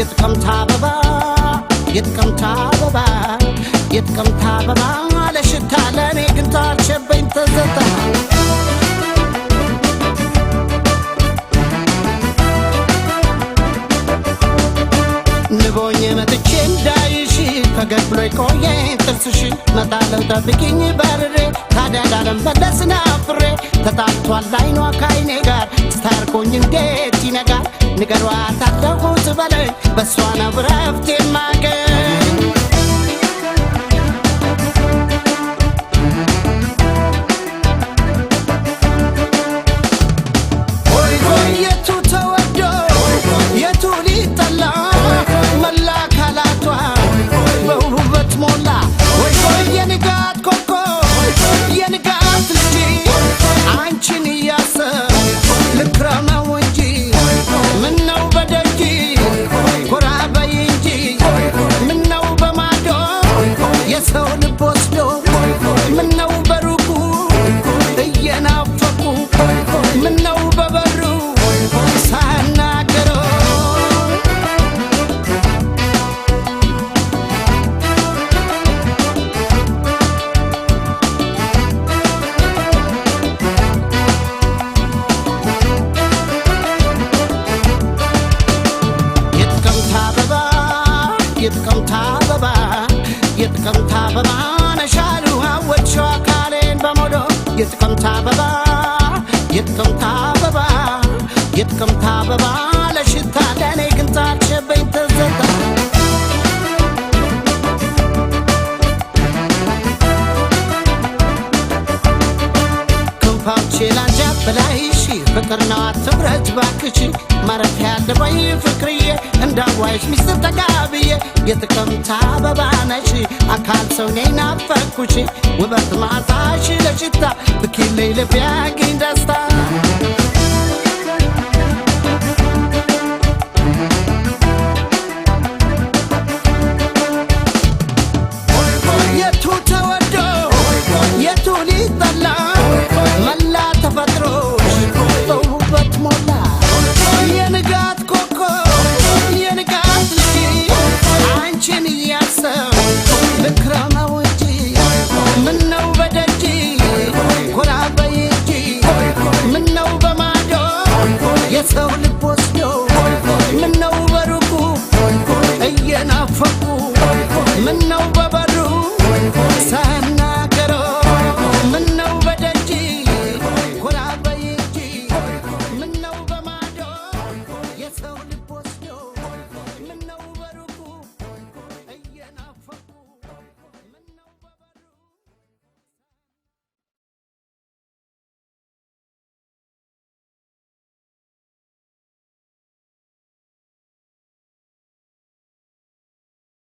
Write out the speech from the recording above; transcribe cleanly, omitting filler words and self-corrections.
የጥቅምት አበባ የጥቅምት አበባ የጥቅምት አበባ ለሽታ ለኔ ግን ታልሸበኝ ተዘታ ንቦኝ መጥቼ እንዳይሽ ፈገግ ብሎ ቆየ ጥርስሽ መጣለው ጠብቂኝ በርሬ ታዲያ ዳለም በለስና ፍሬ ተጣልቷል አይኗ ካይኔ ጋር ስታርቆኝ እንዴት ይነጋል ንገሯት አለሁት በለኝ በሷ ነው ረፍት የማገኝ ሆይ ሆይ የቱ ተወዶ የቱ ሊጠላ መላ ካላቷ በውበት ሞላ ሆይ ሆይ የንጋት ኮከብ የንጋት ልጅ አንቺን እያሰብ ልክረመው እንጂ ምነው በደጅ ኮራ በይ እንጂ ምነው በማዶ የሰው ልብ ወስዶ ምነው በሩቁ እየናፈቁ ምነው በበሩ ሳናገረው የጥቅምት አበባ የጥቅምት አበባ ነሻሉ አወድሽው አካሌን በሞዶ የጥቅምት አበባ የጥቅምት አበባ የጥቅምት አበባ ለሽታ ለኔ ግን ታልሸበኝ ተዘታ ክንፋቼ ላንቺ በላይሽ ፍቅር ነው አትፍረጅ ባክሽ ማረፊያ ያለበይ ፍቅርዬ እንዳዋይሽ ሚስጥር ተጋብዬ የጥቅምት አበባ ነሽ አካል ሰው ነኝ ናፈኩሽ ውበት ማጣሽ ለሽታ ብኪልኝ ልብ ያግኝ ደስታ የቱ ተወዶ የቱ ሊጠላ መላ ተፈጥሮሽ በውበት ሞላ የንጋት ኮከብ የንጋት ልጅ አንቺን